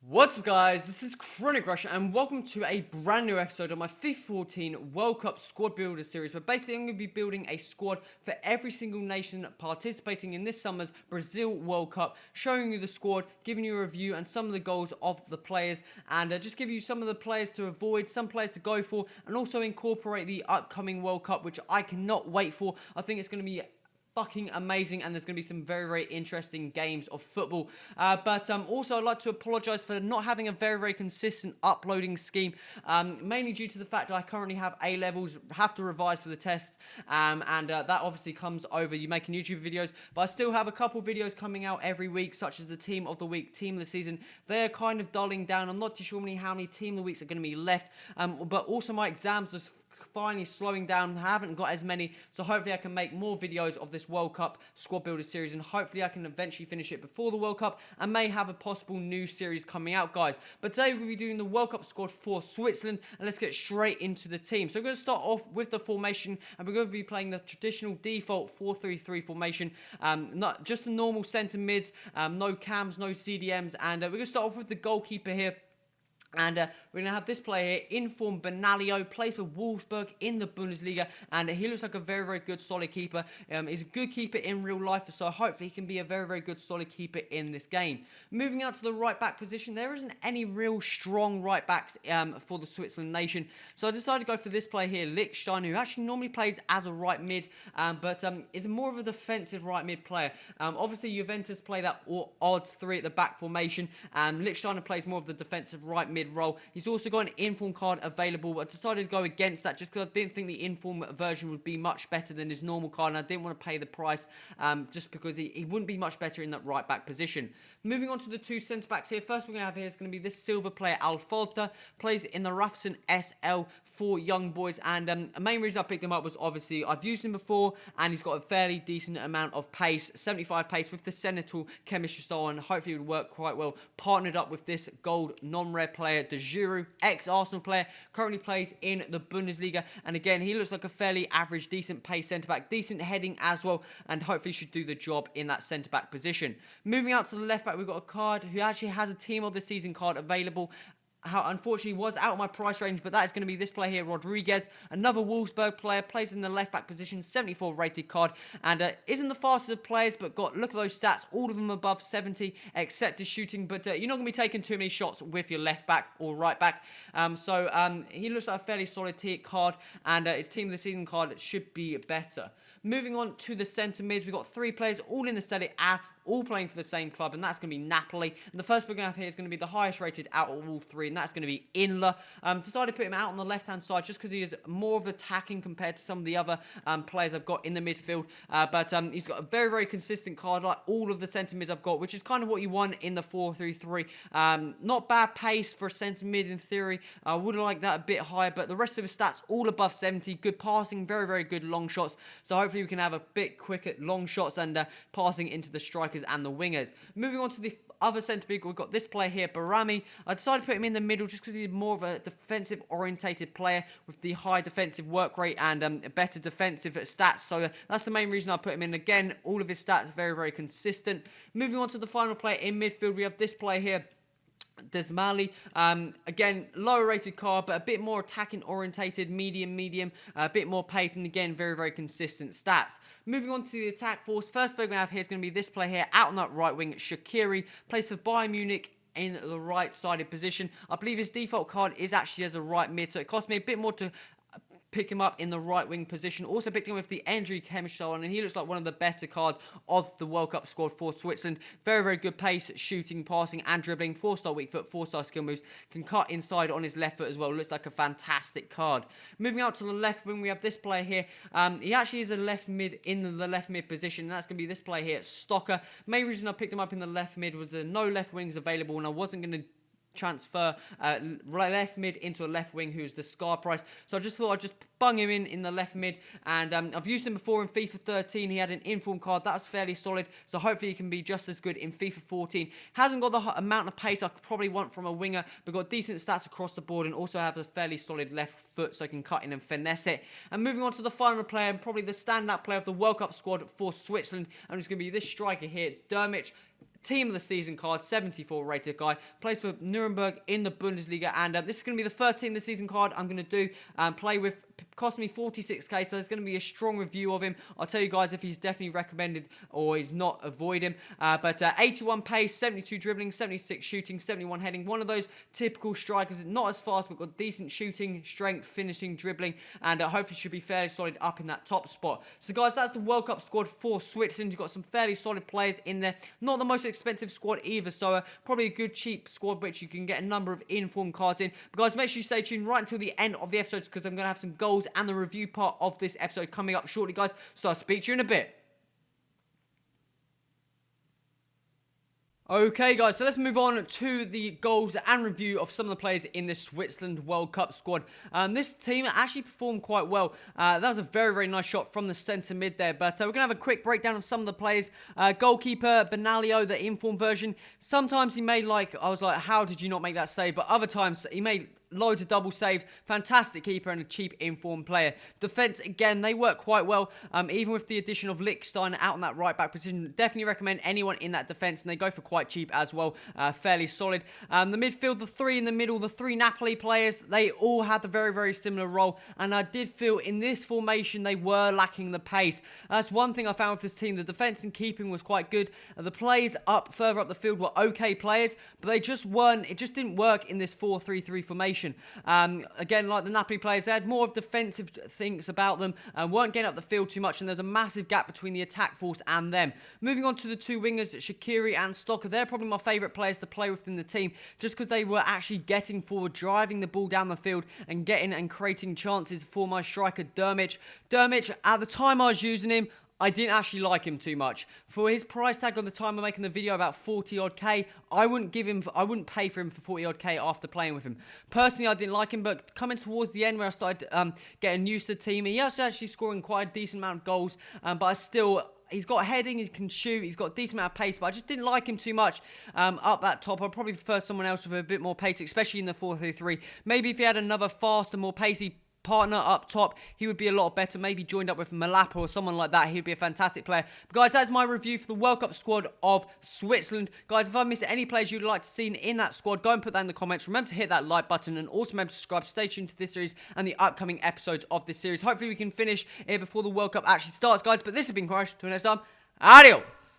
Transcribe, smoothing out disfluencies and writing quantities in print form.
What's up guys, this is Chronic Rush and welcome to a brand new episode of my FIFA 14 World Cup Squad Builder series, where basically I'm going to be building a squad for every single nation participating in this summer's Brazil World Cup, showing you the squad, giving you a review and some of the goals of the players, and just give you some of the players to avoid, some players to go for, and also incorporate the upcoming World Cup, which I cannot wait for. I think it's going to be fucking amazing, and there's going to be some very interesting games of football. But also I'd like to apologise for not having a very consistent uploading scheme, mainly due to the fact that I currently have A levels, have to revise for the tests, and that obviously comes over you making YouTube videos. But I still have a couple videos coming out every week, such as the team of the week, team of the season. They're kind of dulling down. I'm not too sure how many team of the weeks are going to be left, but also my exams just finally slowing down. I haven't got as many, so hopefully I can make more videos of this World Cup Squad Builder series, and hopefully I can eventually finish it before the World Cup and may have a possible new series coming out, guys. But today we'll be doing the World Cup squad for Switzerland, and let's get straight into the team. So we're going to start off with the formation, and we're going to be playing the traditional default 4-3-3 formation, not just the normal centre mids, no cams, no CDMs, and we're going to start off with the goalkeeper here. And we're going to have this player here, Inform Benaglio, plays for Wolfsburg in the Bundesliga, and he looks like a very good solid keeper. He's a good keeper in real life, so hopefully he can be a very good solid keeper in this game. Moving out to the right back position, there isn't any real strong right backs for the Switzerland nation, so I decided to go for this player here, Lichtstein, who actually normally plays as a right mid, but is more of a defensive right mid player. Obviously Juventus play that odd three at the back formation, and Lichtstein plays more of the defensive right mid role. He's also got an inform card available, but I decided to go against that just because I didn't think the inform version would be much better than his normal card, and I didn't want to pay the price just because he wouldn't be much better in that right back position. Moving on to the two centre backs here. First we're going to have here is going to be this silver player, Alfolta, plays in the Rafson SL for young boys, and the main reason I picked him up was obviously I've used him before, and he's got a fairly decent amount of pace, 75 pace with the Senegal chemistry style, and hopefully it would work quite well partnered up with this gold non-rare player De Giroud, ex-Arsenal player, currently plays in the Bundesliga, and again he looks like a fairly average, decent pace centre-back, decent heading as well, and hopefully should do the job in that centre-back position. Moving out to the left-back, we've got a card who actually has a team of the season card available. Unfortunately was out of my price range, but that is going to be this player here, Rodriguez, another Wolfsburg player, plays in the left back position, 74 rated card, and isn't the fastest of players, but look at those stats, all of them above 70 except his shooting, but you're not going to be taking too many shots with your left back or right back, so he looks like a fairly solid card, and his team of the season card should be better. Moving on to the centre mids, we've got three players all in the Serie A, all playing for the same club, and that's going to be Napoli. And the first we're going to have here is going to be the highest rated out of all three, and that's going to be Inler. Decided to put him out on the left-hand side just because he is more of attacking compared to some of the other players I've got in the midfield. But he's got a very consistent card, like all of the centre mids I've got, which is kind of what you want in the 4-3-3. Not bad pace for a centre mid in theory. I would have liked that a bit higher, but the rest of his stats all above 70. Good passing, very good long shots. So hopefully we can have a bit quicker long shots and passing into the strikers and the wingers. Moving on to the other centre back, we've got this player here, Barami. I decided to put him in the middle just because he's more of a defensive orientated player with the high defensive work rate and better defensive stats. So that's the main reason I put him in. Again, all of his stats are very consistent. Moving on to the final player in midfield, we have this player here, Desmali, again lower rated card, but a bit more attacking orientated, medium, a bit more pace, and again very consistent stats. Moving on to the attack force, first player we're going to have here is going to be this player here, out on that right wing, Shaqiri, plays for Bayern Munich in the right sided position. I believe his default card is actually as a right mid, so it cost me a bit more to pick him up in the right wing position. Also picked him with the Andrew chemistry on, and he looks like one of the better cards of the World Cup squad for Switzerland. Very good pace, shooting, passing, and dribbling. 4-star weak foot, 4-star skill moves. Can cut inside on his left foot as well. Looks like a fantastic card. Moving out to the left wing, we have this player here. He actually is a left mid in the left mid position, and that's going to be this player here, Stocker. Main reason I picked him up in the left mid was there no left wings available, and I wasn't going to transfer left mid into a left wing who's the scar price, so I just thought I'd just bung him in the left mid, and I've used him before in FIFA 13. He had an inform card that was fairly solid, so hopefully he can be just as good in FIFA 14. Hasn't got the amount of pace I could probably want from a winger, but got decent stats across the board, and also have a fairly solid left foot so I can cut in and finesse it. And moving on to the final player, and probably the standout player of the World Cup squad for Switzerland, and it's going to be this striker here, Dermich. Team of the season card, 74 rated guy, plays for Nuremberg in the Bundesliga, and this is going to be the first team of the season card I'm going to do play with. Cost me 46k, so there's going to be a strong review of him. I'll tell you guys if he's definitely recommended or he's not, avoid him. But 81 pace, 72 dribbling, 76 shooting, 71 heading. One of those typical strikers, not as fast, but got decent shooting, strength, finishing, dribbling, and hopefully should be fairly solid up in that top spot. So guys, that's the World Cup squad for Switzerland. You've got some fairly solid players in there. Not the most expensive squad either, so probably a good cheap squad which you can get a number of informed cards in. But guys, make sure you stay tuned right until the end of the episode because I'm going to have some goals and the review part of this episode coming up shortly, guys. So I'll speak to you in a bit. Okay, guys, so let's move on to the goals and review of some of the players in this Switzerland World Cup squad. This team actually performed quite well. That was a very, very nice shot from the centre mid there, but we're going to have a quick breakdown of some of the players. Goalkeeper, Benalio, the informed version. Sometimes he made I was like, how did you not make that save? But other times he made loads of double saves. Fantastic keeper and a cheap informed player. Defense, again, they work quite well. Even with the addition of Lichtstein out on that right back position, definitely recommend anyone in that defense, and they go for quite cheap as well. Fairly solid. The midfield, the three in the middle, the three Napoli players, they all had a very, very similar role, and I did feel in this formation they were lacking the pace. That's one thing I found with this team. The defense and keeping was quite good. The players further up the field were okay players, but they just weren't, it just didn't work in this 4-3-3 formation. Again, like the Napoli players, they had more of defensive things about them and weren't getting up the field too much, and there's a massive gap between the attack force and them. Moving on to the two wingers, Shaqiri and Stocker, they're probably my favourite players to play within the team just because they were actually getting forward, driving the ball down the field and getting and creating chances for my striker Dermich. Dermich, at the time I was using him, I didn't actually like him too much. For his price tag on the time of making the video, about 40 odd K, I wouldn't pay for him for 40 odd K after playing with him. Personally, I didn't like him, but coming towards the end where I started getting used to the team, he was actually scoring quite a decent amount of goals, but he's got heading, he can shoot, he's got a decent amount of pace, but I just didn't like him too much up that top. I'd probably prefer someone else with a bit more pace, especially in the 4-3-3. Maybe if he had another faster, more pacey partner up top, he would be a lot better. Maybe joined up with Malapa or someone like that, he'd be a fantastic player. But guys, that's my review for the World Cup squad of Switzerland. Guys, if I missed any players you'd like to see in that squad, go and put that in the comments. Remember to hit that like button and also remember to subscribe. Stay tuned to this series and the upcoming episodes of this series. Hopefully we can finish here before the World Cup actually starts, guys. But this has been Crash. Till next time, adios!